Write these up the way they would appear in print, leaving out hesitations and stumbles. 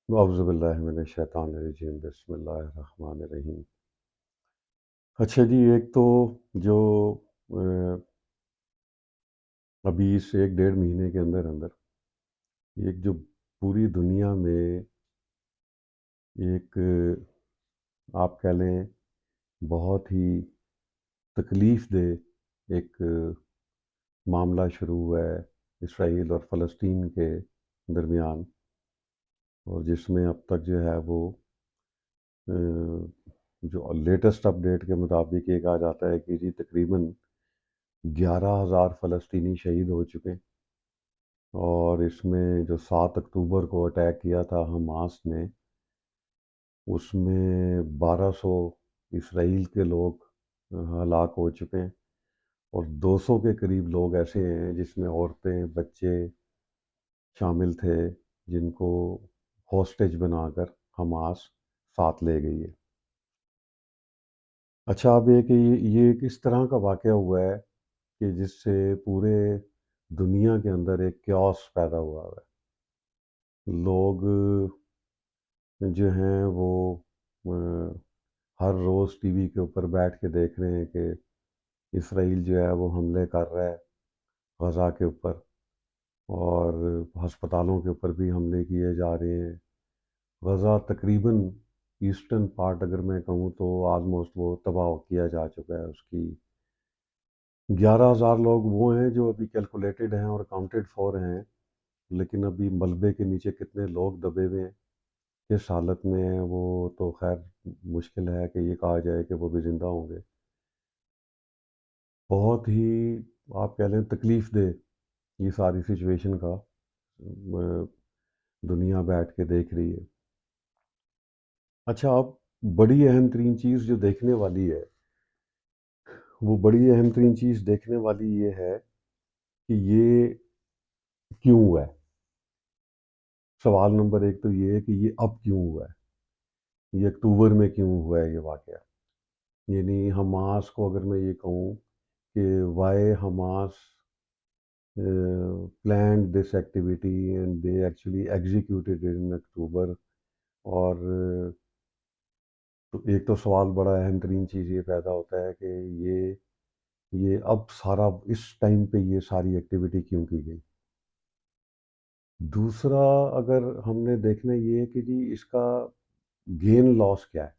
اعوذ باللہ من الشیطان الرجیم، بسم اللہ الرحمن الرحیم۔ اچھا جی، ایک تو جو ابھی اس 1 ڈیڑھ مہینے کے اندر اندر ایک جو پوری دنیا میں ایک آپ کہہ لیں بہت ہی تکلیف دہ ایک معاملہ شروع ہوا ہے اسرائیل اور فلسطین کے درمیان، اور جس میں اب تک جو ہے وہ جو لیٹسٹ اپڈیٹ کے مطابق یہ کہا جاتا ہے کہ جی تقریباً 11,000 فلسطینی شہید ہو چکے ہیں، اور اس میں جو 7 اکتوبر کو اٹیک کیا تھا حماس نے، اس میں 1200 اسرائیل کے لوگ ہلاک ہو چکے ہیں، اور 200 کے قریب لوگ ایسے ہیں جس میں عورتیں بچے شامل تھے جن کو ہاسٹیج بنا کر حماس ساتھ لے گئی ہے۔ اچھا، اب یہ کہ یہ ایک اس طرح کا واقعہ ہوا ہے کہ جس سے پورے دنیا کے اندر ایک کیوس پیدا ہوا ہے۔ لوگ جو ہیں وہ ہر روز ٹی وی کے اوپر بیٹھ کے دیکھ رہے ہیں کہ اسرائیل جو ہے وہ حملے کر رہا ہے غزہ کے اوپر، اور ہسپتالوں کے اوپر بھی حملے کیے جا رہے ہیں۔ غزہ تقریباً ایسٹرن پارٹ اگر میں کہوں تو آلموسٹ وہ تباہ کیا جا چکا ہے۔ اس کی 11,000 لوگ وہ ہیں جو ابھی کیلکولیٹڈ ہیں اور کاؤنٹڈ فور ہیں، لیکن ابھی ملبے کے نیچے کتنے لوگ دبے ہوئے ہیں، کس حالت میں ہیں، وہ تو خیر مشکل ہے کہ یہ کہا جائے کہ وہ بھی زندہ ہوں گے۔ بہت ہی آپ کہہ لیں تکلیف دہ یہ ساری سچویشن کا دنیا بیٹھ کے دیکھ رہی ہے۔ اچھا، اب بڑی اہم ترین چیز جو دیکھنے والی ہے، وہ بڑی اہم ترین چیز دیکھنے والی یہ ہے کہ یہ کیوں ہوا ہے۔ سوال نمبر 1 تو یہ ہے کہ یہ اب کیوں ہوا ہے، یہ اکتوبر میں کیوں ہوا ہے یہ واقعہ۔ یعنی حماس کو اگر میں یہ کہوں کہ why Hamas planned this activity and they actually executed it in October, اور تو ایک تو سوال بڑا اہم ترین چیز یہ پیدا ہوتا ہے کہ یہ اب سارا اس ٹائم پہ یہ ساری ایکٹیویٹی کیوں کی گئی۔ دوسرا اگر ہم نے دیکھنا یہ ہے کہ جی اس کا گین لاس کیا ہے،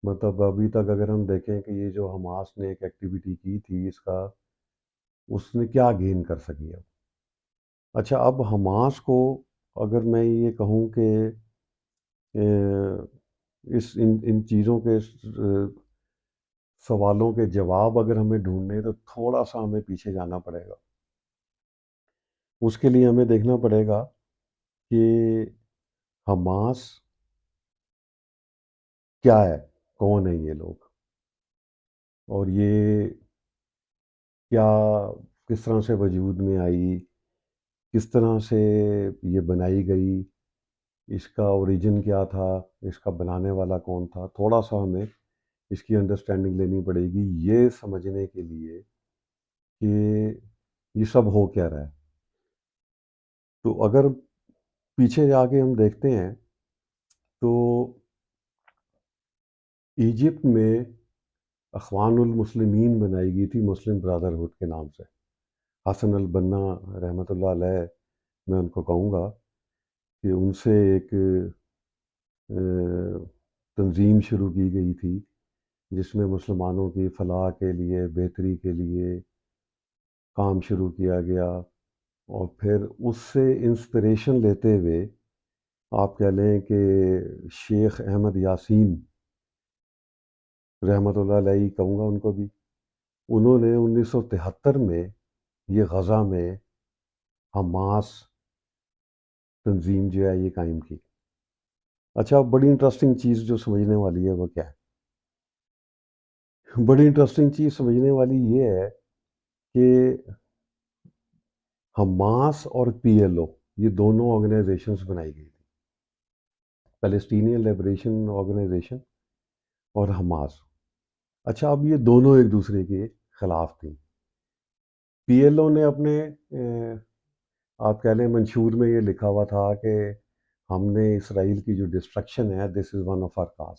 مطلب ابھی تک اگر ہم دیکھیں کہ یہ جو حماس نے ایک ایکٹیویٹی کی تھی اس نے کیا گین کر سکی ہے۔ اچھا، اب حماس کو اگر میں یہ کہوں کہ ان چیزوں کے سوالوں کے جواب اگر ہمیں ڈھونڈنے تو تھوڑا سا ہمیں پیچھے جانا پڑے گا۔ اس کے لیے ہمیں دیکھنا پڑے گا کہ حماس کیا ہے، کون ہے یہ لوگ، اور یہ کیا کس طرح سے وجود میں آئی، کس طرح سے یہ بنائی گئی، اس کا اوریجن کیا تھا، اس کا بنانے والا کون تھا۔ تھوڑا سا ہمیں اس کی انڈرسٹینڈنگ لینی پڑے گی یہ سمجھنے کے لیے کہ یہ سب ہو کیا رہا ہے۔ تو اگر پیچھے جا کے ہم دیکھتے ہیں تو ایجپٹ میں اخوان المسلمین بنائی گئی تھی مسلم برادرہڈ کے نام سے۔ حسن البنا رحمۃ اللہ علیہ، میں ان کو کہوں گا کہ ان سے ایک تنظیم شروع کی گئی تھی جس میں مسلمانوں کی فلاح کے لیے، بہتری کے لیے کام شروع کیا گیا، اور پھر اس سے انسپریشن لیتے ہوئے آپ کہہ لیں کہ شیخ احمد یاسین رحمۃ اللہ علیہ کہوں گا ان کو بھی، انہوں نے 1973 میں یہ غزہ میں حماس تنظیم جو ہے یہ قائم کی۔ اچھا، بڑی انٹرسٹنگ چیز جو سمجھنے والی ہے وہ کیا ہے؟ بڑی انٹرسٹنگ چیز سمجھنے والی یہ ہے کہ حماس اور پی ایل او یہ دونوں آرگنائزیشنز بنائی گئی تھی، پیلسٹینین لیبریشن آرگنائزیشن اور حماس۔ اچھا، اب یہ دونوں ایک دوسرے کے خلاف تھیں۔ پی ایل او نے اپنے آپ کہہ لیں منشور میں یہ لکھا ہوا تھا کہ ہم نے اسرائیل کی جو ڈسٹرکشن ہے this is one of our cause.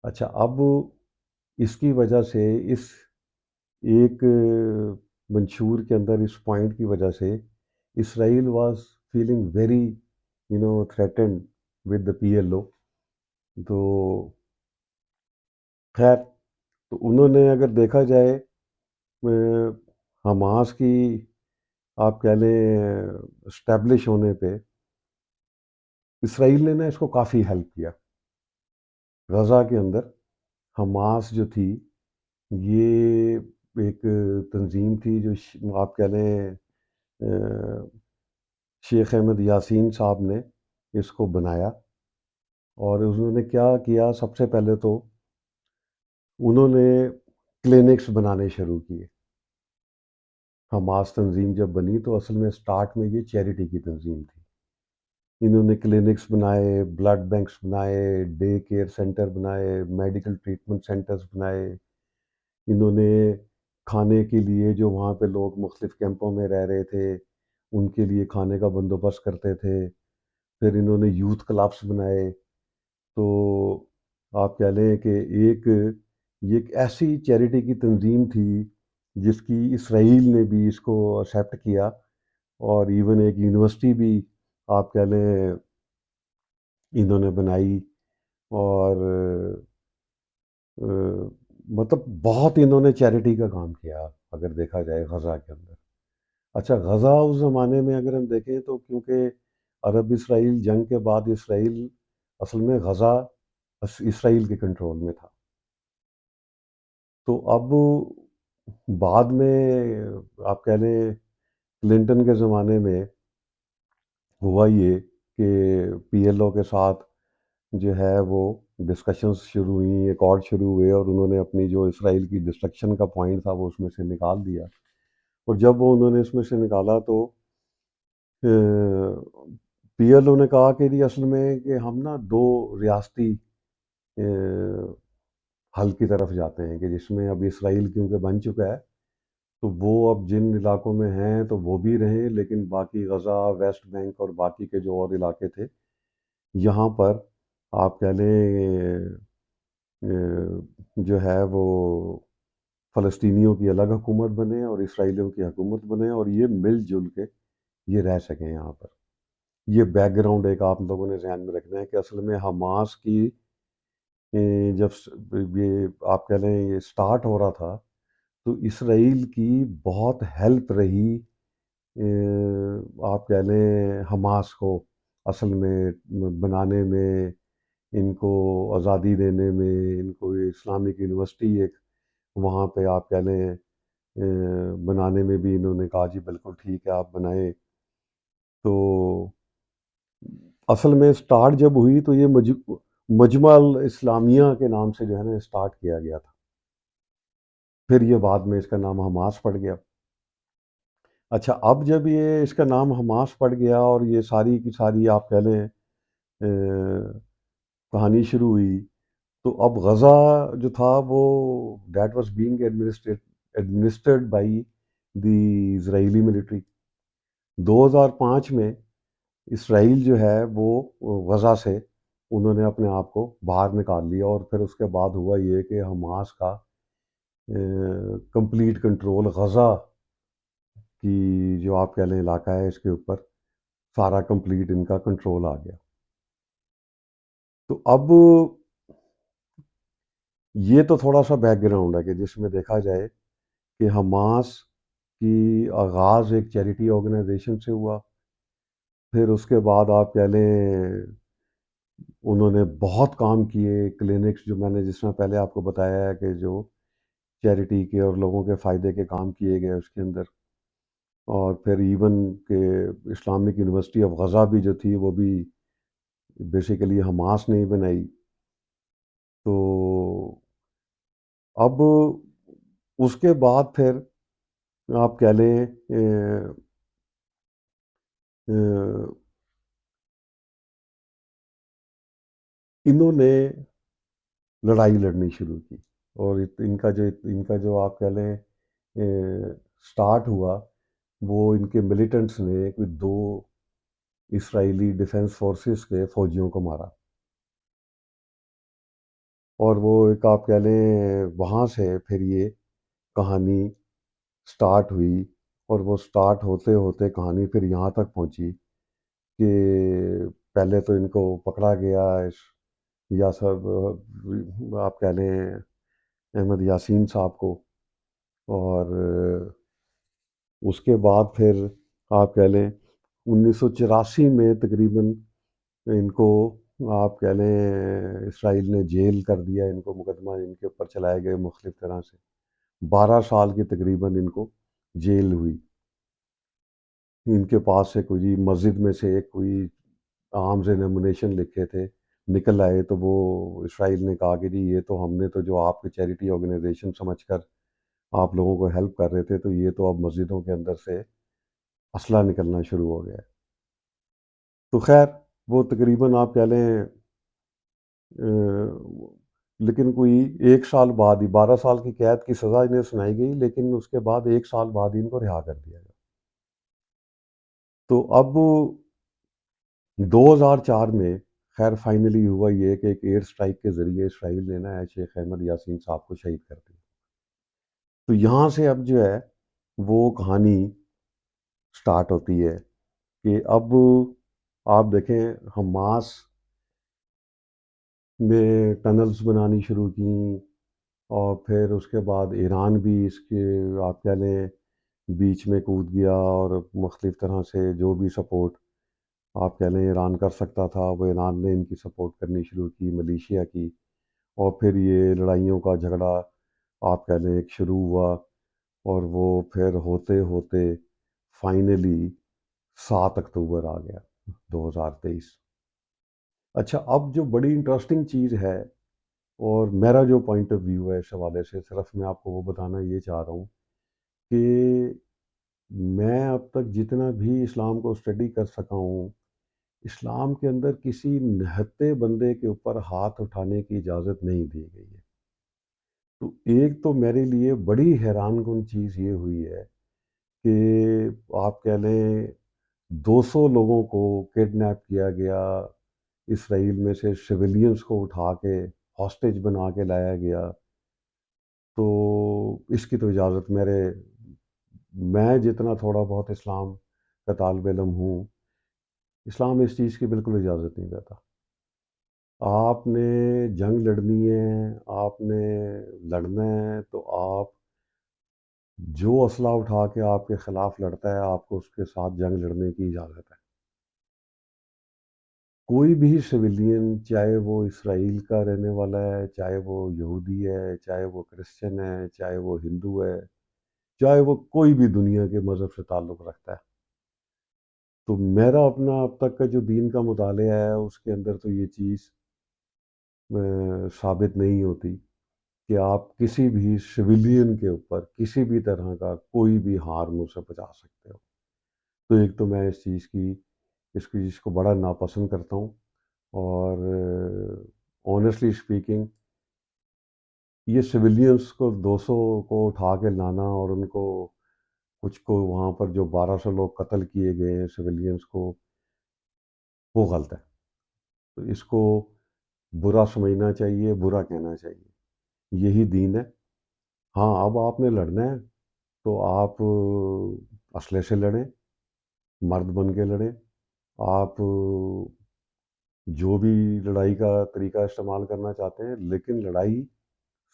اچھا اب اس کی وجہ سے اس ایک منشور کے اندر اس پوائنٹ کی وجہ سے Israel was feeling very threatened with the P L O. تو خیر تو انہوں نے اگر دیکھا جائے حماس کی آپ کہہ لیں اسٹیبلش ہونے پہ اسرائیل نے نا اس کو کافی ہیلپ کیا. غزہ کے اندر حماس جو تھی یہ ایک تنظیم تھی جو آپ کہہ لیں شیخ احمد یاسین صاحب نے اس کو بنایا. اور انہوں نے کیا کیا، سب سے پہلے تو انہوں نے کلینکس بنانے شروع کیے. حماس تنظیم جب بنی تو اصل میں سٹارٹ میں یہ چیریٹی کی تنظیم تھی. انہوں نے کلینکس بنائے، بلڈ بینکس بنائے، ڈے کیئر سینٹر بنائے، میڈیکل ٹریٹمنٹ سینٹرز بنائے. انہوں نے کھانے کے لیے جو وہاں پہ لوگ مختلف کیمپوں میں رہ رہے تھے ان کے لیے کھانے کا بندوبست کرتے تھے. پھر انہوں نے یوتھ کلبس بنائے. تو آپ کہہ لیں کہ یہ ایک ایسی چیریٹی کی تنظیم تھی جس کی اسرائیل نے بھی اس کو ایکسیپٹ کیا، اور ایون ایک یونیورسٹی بھی آپ کہہ لیں انہوں نے بنائی. اور مطلب بہت انہوں نے چیریٹی کا کام کیا اگر دیکھا جائے غزہ کے اندر. اچھا غزہ اس زمانے میں اگر ہم دیکھیں تو کیونکہ عرب اسرائیل جنگ کے بعد اسرائیل اصل میں غزہ اسرائیل کے کنٹرول میں تھا. تو اب بعد میں آپ کہہ لیں کلنٹن کے زمانے میں ہوا یہ کہ پی ایل او کے ساتھ جو ہے وہ ڈسکشنز شروع ہوئیں، ایکارڈ شروع ہوئے، اور انہوں نے اپنی جو اسرائیل کی ڈسٹرکشن کا پوائنٹ تھا وہ اس میں سے نکال دیا. اور جب وہ انہوں نے اس میں سے نکالا تو پی ایل او نے کہا کہ جی اصل میں کہ ہم نا دو ریاستی حل کی طرف جاتے ہیں، کہ جس میں اب اسرائیل کیونکہ بن چکا ہے تو وہ اب جن علاقوں میں ہیں تو وہ بھی رہیں، لیکن باقی غزہ، ویسٹ بینک اور باقی کے جو اور علاقے تھے یہاں پر آپ کہہ لیں جو ہے وہ فلسطینیوں کی الگ حکومت بنے اور اسرائیلیوں کی حکومت بنے، اور یہ مل جل کے یہ رہ سکیں یہاں پر. یہ بیک گراؤنڈ ایک آپ لوگوں نے ذہن میں رکھنا ہے کہ اصل میں حماس کی جب یہ آپ کہہ لیں یہ سٹارٹ ہو رہا تھا تو اسرائیل کی بہت ہیلپ رہی آپ کہہ لیں حماس کو اصل میں بنانے میں، ان کو آزادی دینے میں، ان کو اسلامک یونیورسٹی ایک وہاں پہ آپ کہہ لیں بنانے میں بھی انہوں نے کہا جی بالکل ٹھیک ہے آپ بنائیں. تو اصل میں سٹارٹ جب ہوئی تو یہ مجمع الاسلامیہ کے نام سے جو ہے نا سٹارٹ کیا گیا تھا، پھر یہ بعد میں اس کا نام حماس پڑ گیا. اچھا اب جب یہ اس کا نام حماس پڑ گیا اور یہ ساری کی ساری آپ کہہ لیں کہانی شروع ہوئی، تو اب غزہ جو تھا وہ that was being administered by the Israeli military. 2005 میں اسرائیل جو ہے وہ غزہ سے انہوں نے اپنے آپ کو باہر نکال لیا، اور پھر اس کے بعد ہوا یہ کہ حماس کا کمپلیٹ کنٹرول غزہ کی جو آپ کہہ لیں علاقہ ہے اس کے اوپر سارا کمپلیٹ ان کا کنٹرول آ گیا. تو اب یہ تو تھوڑا سا بیک گراؤنڈ ہے کہ جس میں دیکھا جائے کہ حماس کی آغاز ایک چیریٹی آرگنائزیشن سے ہوا، پھر اس کے بعد آپ کہہ لیں انہوں نے بہت کام کیے، کلینکس جو میں نے جس میں پہلے آپ کو بتایا ہے کہ جو چیریٹی کے اور لوگوں کے فائدے کے کام کیے گئے اس کے اندر. اور پھر ایون کہ اسلامک یونیورسٹی آف غزہ بھی جو تھی وہ بھی بیسیکلی حماس نے ہی بنائی. تو اب اس کے بعد پھر آپ کہہ لیں انہوں نے لڑائی لڑنی شروع کی، اور ان کا جو آپ کہہ لیں سٹارٹ ہوا وہ ان کے ملیٹنٹس نے کوئی اسرائیلی ڈیفنس فورسز کے فوجیوں کو مارا، اور وہ ایک آپ کہہ لیں وہاں سے پھر یہ کہانی سٹارٹ ہوئی، اور وہ سٹارٹ ہوتے ہوتے کہانی پھر یہاں تک پہنچی کہ پہلے تو ان کو پکڑا گیا یا سب آپ کہہ لیں احمد یاسین صاحب کو، اور اس کے بعد پھر آپ کہہ لیں 1984 میں تقریباً ان کو آپ کہہ لیں اسرائیل نے جیل کر دیا، ان کو مقدمہ ان کے اوپر چلائے گئے مختلف طرح سے، 12 سال کی تقریباً ان کو جیل ہوئی۔ ان کے پاس سے کوئی مسجد میں سے ایک کوئی آرمز اینڈ ایمونیشن لکھے تھے نکل آئے، تو وہ اسرائیل نے کہا کہ جی یہ تو ہم نے تو جو آپ کے چیریٹی آرگنائزیشن سمجھ کر آپ لوگوں کو ہیلپ کر رہے تھے، تو یہ تو اب مسجدوں کے اندر سے اسلحہ نکلنا شروع ہو گیا ہے۔ تو خیر وہ تقریباً آپ کہہ لیں لیکن کوئی 1 سال بعد ہی 12 سال کی قید کی سزا انہیں سنائی گئی، لیکن اس کے بعد 1 سال بعد ہی ان کو رہا کر دیا گیا۔ تو اب 2004 میں خیر فائنلی ہوا یہ کہ ایک ایئر سٹرائک کے ذریعے اسرائیل نے نا شیخ احمد یاسین صاحب کو شہید کر دیا۔ تو یہاں سے اب جو ہے وہ کہانی سٹارٹ ہوتی ہے کہ اب آپ دیکھیں حماس نے ٹنلز بنانی شروع کیں، اور پھر اس کے بعد ایران بھی اس کے آپ کہہ لیں بیچ میں کود گیا، اور مختلف طرح سے جو بھی سپورٹ آپ کہہ لیں ایران کر سکتا تھا وہ ایران نے ان کی سپورٹ کرنی شروع کی، ملیشیا کی، اور پھر یہ لڑائیوں کا جھگڑا آپ کہہ لیں ایک شروع ہوا، اور وہ پھر ہوتے ہوتے فائنلی 7 اکتوبر آ گیا 2023۔ اچھا اب جو بڑی انٹرسٹنگ چیز ہے، اور میرا جو پوائنٹ آف ویو ہے اس حوالے سے، صرف میں آپ کو وہ بتانا یہ چاہ رہا ہوں کہ میں اب تک جتنا بھی اسلام کو اسٹڈی کر سکا ہوں، اسلام کے اندر کسی نہتے بندے کے اوپر ہاتھ اٹھانے کی اجازت نہیں دی گئی ہے۔ تو ایک تو میرے لیے بڑی حیران کن چیز یہ ہوئی ہے کہ آپ کہہ لیں 200 لوگوں کو کڈنیپ کیا گیا، اسرائیل میں سے سویلینز کو اٹھا کے ہاسٹیج بنا کے لایا گیا، تو اس کی تو اجازت میں جتنا تھوڑا بہت اسلام کا طالب علم ہوں، اسلام اس چیز کی بالکل اجازت نہیں دیتا۔ آپ نے جنگ لڑنی ہے، آپ نے لڑنا ہے، تو آپ جو اسلحہ اٹھا کے آپ کے خلاف لڑتا ہے آپ کو اس کے ساتھ جنگ لڑنے کی اجازت ہے۔ کوئی بھی سویلین، چاہے وہ اسرائیل کا رہنے والا ہے، چاہے وہ یہودی ہے، چاہے وہ کرسچن ہے، چاہے وہ ہندو ہے، چاہے وہ کوئی بھی دنیا کے مذہب سے تعلق رکھتا ہے، تو میرا اپنا اب تک کا جو دین کا مطالعہ ہے اس کے اندر تو یہ چیز ثابت نہیں ہوتی کہ آپ کسی بھی سویلین کے اوپر کسی بھی طرح کا کوئی بھی ہارم اسے پہنچا سکتے ہو۔ تو ایک تو میں اس چیز کو بڑا ناپسند کرتا ہوں، اور آنیسٹلی اسپیکنگ یہ سویلینس کو 200 کو اٹھا کے لانا، اور ان کو کچھ کو وہاں پر جو 1200 لوگ قتل کیے گئے ہیں سویلینس کو، وہ غلط ہے۔ تو اس کو برا سمجھنا چاہیے، برا کہنا چاہیے، یہی دین ہے۔ ہاں اب آپ نے لڑنا ہے تو آپ اسلحے سے لڑیں، مرد بن کے لڑیں، آپ جو بھی لڑائی کا طریقہ استعمال کرنا چاہتے ہیں، لیکن لڑائی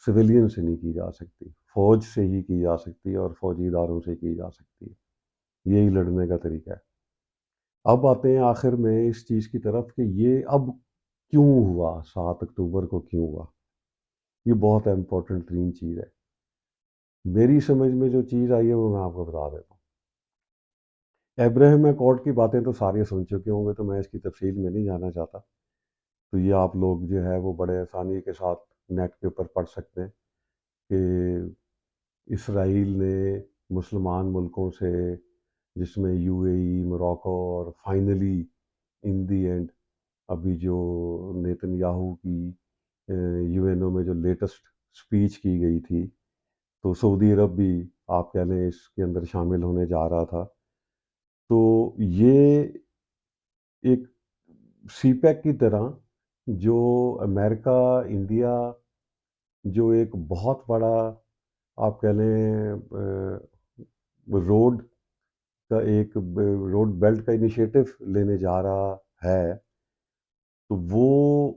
سویلین سے نہیں کی جا سکتی، فوج سے ہی کی جا سکتی ہے، اور فوجی اداروں سے کی جا سکتی ہے، یہی لڑنے کا طریقہ ہے۔ اب آتے ہیں آخر میں اس چیز کی طرف کہ یہ اب کیوں ہوا، 7 اکتوبر کو کیوں ہوا، یہ بہت امپورٹنٹ ترین چیز ہے۔ میری سمجھ میں جو چیز آئی ہے وہ میں آپ کو بتا دیتا ہوں۔ ابراہیم اکارڈ کی باتیں تو سارے سن چکے ہوں گے، تو میں اس کی تفصیل میں نہیں جانا چاہتا، تو یہ آپ لوگ جو ہے وہ بڑے آسانی کے ساتھ نیٹ کے اوپر پڑھ سکتے ہیں کہ اسرائیل نے مسلمان ملکوں سے، جس میں یو اے ای، موراکو، اور فائنلی ان دی اینڈ ابھی جو نیتن یاہو کی یو این او میں جو لیٹسٹ سپیچ کی گئی تھی، تو سعودی عرب بھی آپ کہہ لیں اس کے اندر شامل ہونے جا رہا تھا، تو یہ ایک سی پیک کی طرح جو امریکہ، انڈیا، جو ایک بہت بڑا آپ کہہ لیں روڈ کا ایک روڈ بیلٹ کا انیشیٹو لینے جا رہا ہے، تو وہ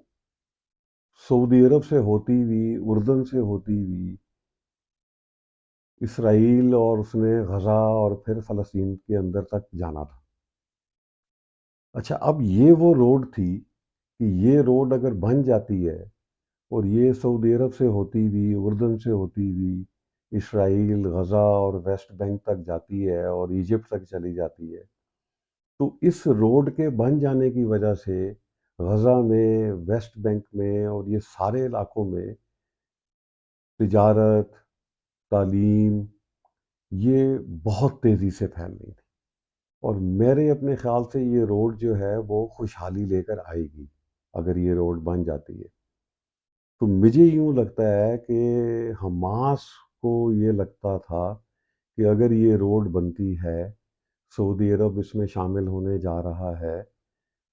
سعودی عرب سے ہوتی ہوئی، اردن سے ہوتی ہوئی اسرائیل، اور اس نے غزہ اور پھر فلسطین کے اندر تک جانا تھا۔ اچھا، اب یہ وہ روڈ تھی کہ یہ روڈ اگر بن جاتی ہے اور یہ سعودی عرب سے ہوتی ہوئی، اردن سے ہوتی ہوئی اسرائیل، غزہ اور ویسٹ بینک تک جاتی ہے اور ایجپٹ تک چلی جاتی ہے، تو اس روڈ کے بن جانے کی وجہ سے غزہ میں، ویسٹ بینک میں اور یہ سارے علاقوں میں تجارت، تعلیم، یہ بہت تیزی سے پھیل رہی تھی، اور میرے اپنے خیال سے یہ روڈ جو ہے وہ خوشحالی لے کر آئے گی اگر یہ روڈ بن جاتی ہے۔ تو مجھے یوں لگتا ہے کہ حماس کو یہ لگتا تھا کہ اگر یہ روڈ بنتی ہے، سعودی عرب اس میں شامل ہونے جا رہا ہے،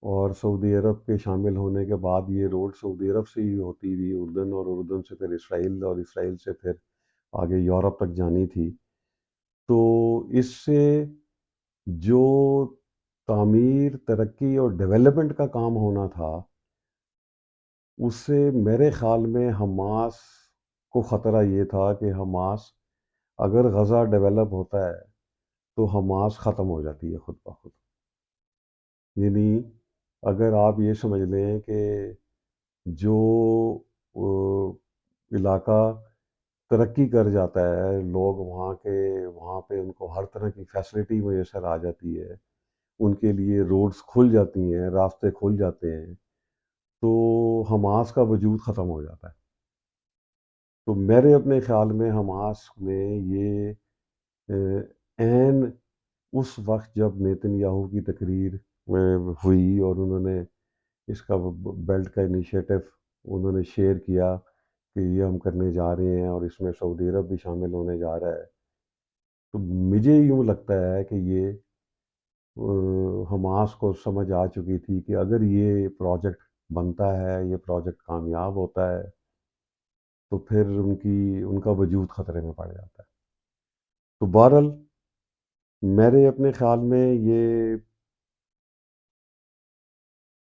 اور سعودی عرب کے شامل ہونے کے بعد یہ روڈ سعودی عرب سے ہی ہوتی ہوئی اردن، اور اردن سے پھر اسرائیل، اور اسرائیل سے پھر آگے یورپ تک جانی تھی، تو اس سے جو تعمیر، ترقی اور ڈیولپمنٹ کا کام ہونا تھا، اس سے میرے خیال میں حماس کو خطرہ یہ تھا کہ حماس اگر غزہ ڈیولپ ہوتا ہے تو حماس ختم ہو جاتی ہے خود بخود۔ یعنی اگر آپ یہ سمجھ لیں کہ جو علاقہ ترقی کر جاتا ہے، لوگ وہاں کے، وہاں پہ ان کو ہر طرح کی فیسلٹی میسر آ جاتی ہے، ان کے لیے روڈز کھل جاتی ہیں، راستے کھل جاتے ہیں، تو حماس کا وجود ختم ہو جاتا ہے۔ تو میرے اپنے خیال میں حماس نے یہ عین اس وقت جب نیتن یاہو کی تقریر ہوئی اور انہوں نے اس کا بیلٹ کا انیشیٹو انہوں نے شیئر کیا کہ یہ ہم کرنے جا رہے ہیں اور اس میں سعودی عرب بھی شامل ہونے جا رہا ہے، تو مجھے یوں لگتا ہے کہ یہ حماس کو سمجھ آ چکی تھی کہ اگر یہ پروجیکٹ بنتا ہے، یہ پروجیکٹ کامیاب ہوتا ہے، تو پھر ان کا وجود خطرے میں پڑ جاتا ہے۔ تو بہرحال میرے اپنے خیال میں یہ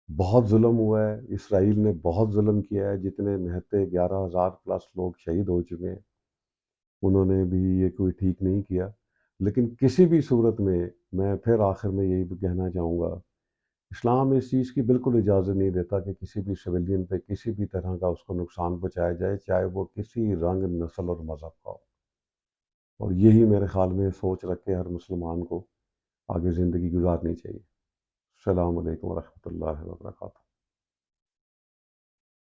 بہت ظلم ہوا ہے، اسرائیل نے بہت ظلم کیا ہے، جتنے نہتے 11,000 پلس لوگ شہید ہو چکے ہیں، انہوں نے بھی یہ کوئی ٹھیک نہیں کیا، لیکن کسی بھی صورت میں پھر آخر میں یہی کہنا چاہوں گا، اسلام اس چیز کی بالکل اجازت نہیں دیتا کہ کسی بھی سویلین پہ کسی بھی طرح کا اس کو نقصان پہنچایا جائے، چاہے وہ کسی رنگ، نسل اور مذہب کا ہو، اور یہی میرے خیال میں سوچ رکھ کے ہر مسلمان کو آگے زندگی گزارنی چاہیے۔ السلام علیکم ورحمۃ اللہ وبرکاتہ۔